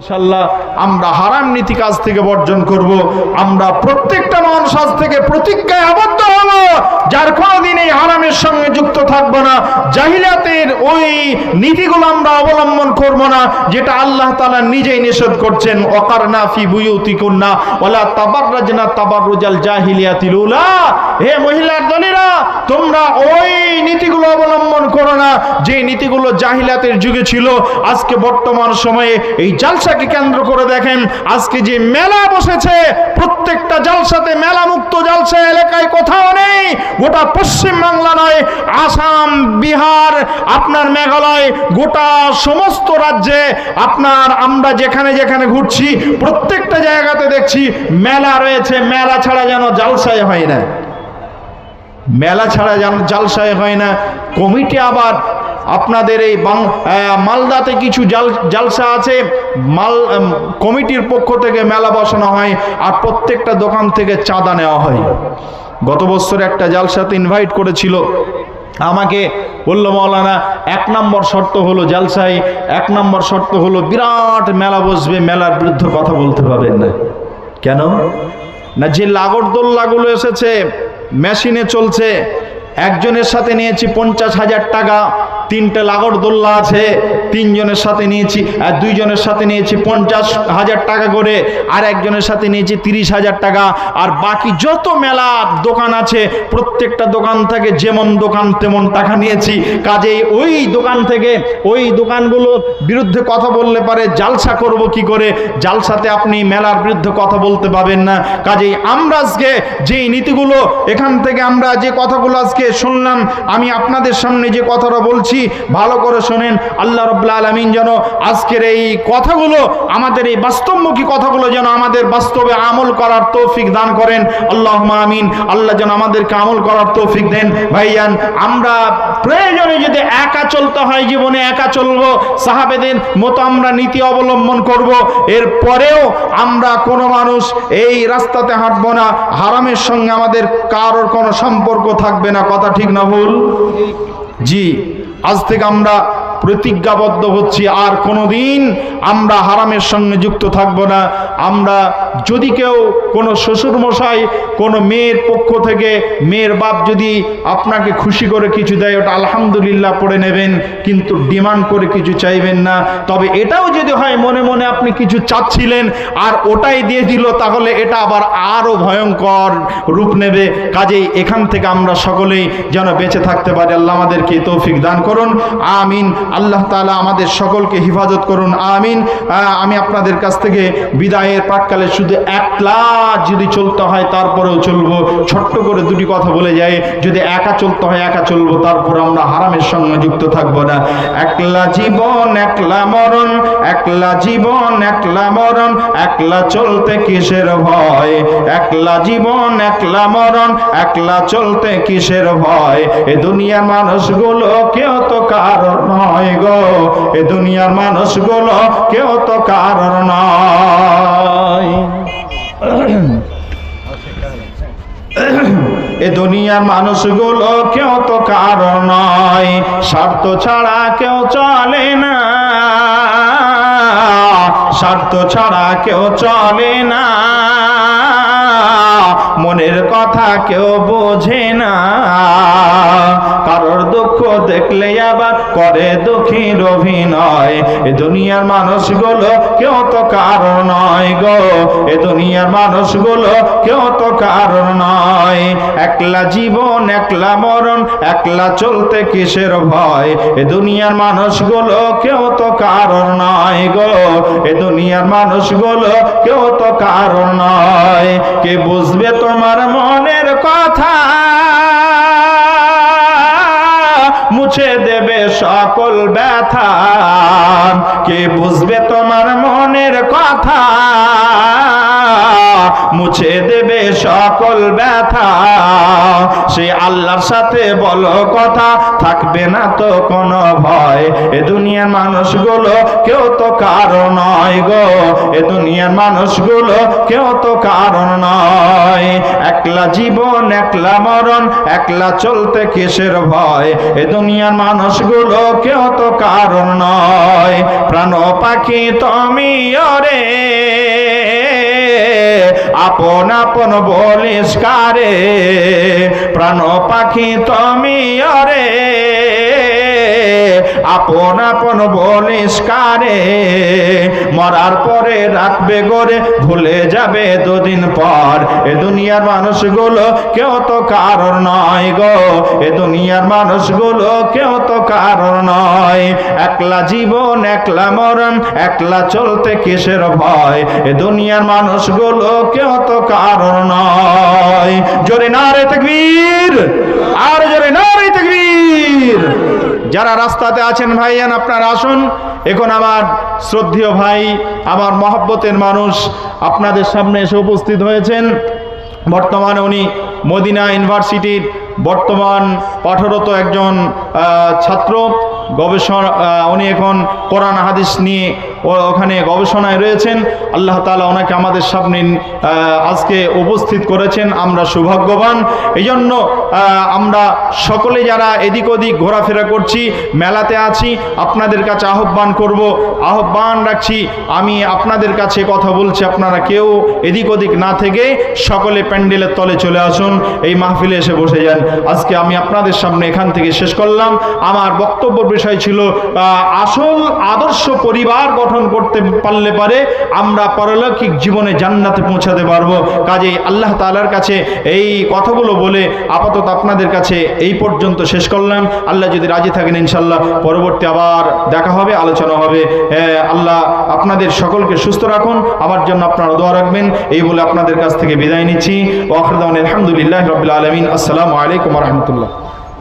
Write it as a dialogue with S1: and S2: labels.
S1: ইনশাআল্লাহ আমরা হারাম নীতি কাজ থেকে বর্জন করব। আমরা প্রত্যেকটা মানুষ আজ থেকে প্রতিজ্ঞায় আবদ্ধ হব, যার কোনোদিন এই হারামের সঙ্গে যুক্ত থাকবো না, জাহিলিয়াতের ওই নীতিগুলো আমরা অবলম্বন করব না, যেটা আল্লাহ তাআলা নিজেই নিষেধ করছেন। ওয়াকারনা ফি বুয়ুতিকুন্না ওয়ালা তাবাররাজনা তাবাররুজাল জাহিলিয়াতিল উলা। হে মহিলার দলেরা, তোমরা ওই নীতিগুলো অবলম্বন করো না যে নীতিগুলো জাহিলিয়াতের যুগে ছিল। আজকে বর্তমান সময়ে এই জালসাকে কেন্দ্র করে দেখেন, আজকে যে মেলা বসেছে, প্রত্যেকটা জালসাতে মেলা মুক্ত জালসা এলাকায় কোথাও নেই। গোটা পশ্চিম বাংলা নয়, আসাম, বিহার, আপনার মেঘালয়, গোটা সমস্ত রাজ্যে আপনার আমরা যেখানে যেখানে ঘুরছি প্রত্যেকটা জায়গাতে দেখছি মেলা রয়েছে। মেলা ছাড়া যেন জালসায় হয় না, মেলা ছাড়া যেন জালসায় হয় না। কমিটি আবার আপনাদের এই মালদাতে কিছু জালসা আছে, কমিটির পক্ষ থেকে মেলা বসানো হয় আর প্রত্যেকটা দোকান থেকে চাঁদা নেওয়া হয়। গত বছর একটা জালসাতে ইনভাইট করেছিল, আমাকে বলল, মাওলানা 1 নম্বর শর্ত হলো জালসায়, 1 নম্বর শর্ত হলো বিরাট মেলা বসবে, মেলার বিরুদ্ধে কথা বলতে পারবেন না। কেন না, যে লাগরদোল্লাগুলো এসেছে মেশিনে চলছে, একজনের সাথে নিয়েছি 50,000 টাকা, 3টে লাগরদোল্লা আছে, 3 জনের সাথে নিয়েছি, 2 জনের সাথে নিয়েছি 50,000 টাকা করে, আর একজনের সাথে নিয়েছি 30,000 টাকা। আর বাকি যত মেলা দোকান আছে প্রত্যেকটা দোকান থেকে যেমন দোকান তেমন টাকা নিয়েছি। কাজেই ওই দোকান থেকে ওই দোকানগুলোর বিরুদ্ধে কথা বললে পারে জালসা করব কি করে? জালসাতে আপনি মেলার বিরুদ্ধে কথা বলতে পাবেন না। কাজেই আমরা আজকে যেই নীতিগুলো এখান থেকে আমরা যে কথাগুলো আজকে শুনলাম, আমি আপনাদের সামনে যে কথাটা বলছি ভালো করে শোনেন। আল্লাহ রাব্বুল আলামিন যেন আজকের এই কথাগুলো, আমাদের এই বাস্তবমুখী কথাগুলো যেন আমাদের বাস্তবে আমল করার তৌফিক দান করেন। আল্লাহুম্মা আমিন। আল্লাহ যেন আমাদেরকে আমল করার তৌফিক দেন। ভাইজান, আমরা প্রয়োজনে যদি একা চলতে হয়, জীবনে একা চলবো, সাহাবেদের মতো আমরা নীতি অবলম্বন করব। এরপরেও আমরা কোনো মানুষ এই রাস্তাতে হাঁটবো না, হারামের সঙ্গে আমাদের কারোর কোনো সম্পর্ক থাকবে না। কথা ঠিক না ভুল? জি, আজ থেকে আমরা প্রতিজ্ঞাবদ্ধ হচ্ছি, আর কোনোদিন আমরা হারামের সঙ্গে যুক্ত থাকব না। আমরা যদি কেউ কোনো শ্বশুরমশাই কোনো মেয়ের পক্ষ থেকে, মেয়ের বাপ যদি আপনাকে খুশি করে কিছু দেয়, ওটা আলহামদুলিল্লাহ পড়ে নেবেন, কিন্তু ডিমান্ড করে কিছু চাইবেন না। তবে এটাও যদি হয় মনে মনে আপনি কিছু চাচ্ছিলেন আর ওটাই দিয়ে দিল, তাহলে এটা আবার আরও ভয়ঙ্কর রূপ নেবে। কাজেই এখান থেকে আমরা সকলেই যেন বেঁচে থাকতে পারি। আল্লাহ আমাদেরকে তৌফিক দান করুন, আমিন। আল্লাহ তাআলা আমাদের সকলকে হেফাজত করুন, আমিন। আমি আপনাদের কাছ থেকে বিদায়ের প্রাক্কালে শুধু একলা যদি চলতে হয় তারপরেও চলবো, ছোট্ট করে 2টি কথা বলে যাই। যদি একা চলতে হয় একা চলবো, তারপর আমরা হারামের সঙ্গে যুক্ত থাকবো না। একলা জীবন একলা মরণ, একলা জীবন একলা মরণ, একলা চলতে কিসের ভয়? একলা জীবন একলা মরণ, একলা চলতে কিসের ভয়? এ দুনিয়ার মানুষগুলো কেউ তো কারণ নয় গো, এ দুনিয়ার মানুষগুলো কেউ তো কারণ নয়। এ দুনিয়ার মানুষগুলো কেউ তো কারণ নয়, স্বার্থ ছাড়া কেউ চলে না, স্বার্থ ছাড়া কেউ চলে না, মনের কথা কেউ বোঝে না, কারোর দুঃখ দেখলে আবার করে দুঃখীর অভিনয়। এ দুনিয়ার মানুষগুলো কেউ তো কারণ নয় গো, এ দুনিয়ার মানুষগুলো কেউ তো কারণ নয়। একলা জীবন একলা মরণ, একলা চলতে কিসের ভয়? এ দুনিয়ার মানুষগুলো কেউ তো কারণ নয় গো, এ দুনিয়ার মানুষগুলো কেউ তো কারণ নয়। কে বুঝবে তোমার মনের কথা, মুছে দেবে সকল ব্যথা? কে বুঝবে তোমার মনের কথা, মুছে দেবে সকল ব্যথা? সে আল্লাহর সাথে বলো কথা, থাকবে না তো কোনো ভয়। এ দুনিয়ার মানুষগুলো কেউ তো কারণ নয় গো, এ দুনিয়ার মানুষগুলো কেউ তো কারণ নয়। একলা জীবন একলা মরণ, একলা চলতে কিসের ভয়, এ দুনিয়ার মানুষগুলো কেউ তো কারণ নয়। প্রাণ পাখি তুমি ওরে আপন আপন বলিস কারে, প্রাণ পাখি তুমি ওরে আপন আপন বলিস কারে, মরার পরে রাখবে গরে ভুলে যাবে দুদিন পর, এ দুনিয়ার মানুষগুলো কেউ তো কারণ নয় গো, এ দুনিয়ার মানুষগুলো কেউ তো কারণ নয়। একলা জীবন একলা মরণ, একলা চলতে কিসের ভয়, এ দুনিয়ার মানুষগুলো কেউ তো কারণ নয়। জোরে নারে তাকবীর, আর জোরে নারে তাকবীর। যারা রাস্তাতে আছেন ভাইয়ান আপনারা আসুন। এখন আমার শ্রদ্ধেয় ভাই, আমার মহব্বতের মানুষ আপনাদের সামনে এসে উপস্থিত হয়েছেন। বর্তমানে উনি মদিনা ইউনিভার্সিটির বর্তমান পাঠরত একজন ছাত্র, গবেষণা উনি এখন কোরআন হাদিস নিয়ে ওখানে গবেষণায় রয়েছেন। আল্লাহ তাআলা ওনাকে আমাদের সামনে আজকে উপস্থিত করেছেন, আমরা সৌভাগ্যবান। এই জন্য আমরা সকলে যারা এদিক ওদিক ঘোরাফেরা করছি, মেলাতে আছি, আপনাদের কাছে আহ্বান রাখছি, আমি আপনাদের কাছে কথা বলছি, আপনারা কেউ এদিক ওদিক না থেকে সকলে প্যান্ডেলের তলে চলে আসুন, এই মাহফিলে এসে বসে যান। আজকে আমি আপনাদের সামনে এখান থেকে শেষ করলাম। আমার বক্তব্য বিষয় ছিল আসল আদর্শ পরিবার গঠন করতে পারলে পারে আমরা পারলৌকিক জীবনে জান্নাতে পৌঁছাতে পারবো। কাজেই আল্লাহ তাআলার কাছে এই কথাগুলো বলে আপাতত আপনাদের কাছে এই পর্যন্ত শেষ করলাম। আল্লাহ যদি রাজি থাকেন ইনশাল্লাহ পরবর্তী আবার দেখা হবে, আলোচনা হবে। আল্লাহ আপনাদের সকলকে সুস্থ রাখুন, আমার জন্য আপনারা দোয়া রাখবেন, এই বলে আপনাদের কাছ থেকে বিদায় নিচ্ছি। ওয়া আখিরু দাওয়ানা আলহামদুলিল্লাহি রাব্বিল আলামিন। আসসালামু আলাইকুম ওয়া রাহমাতুল্লাহ।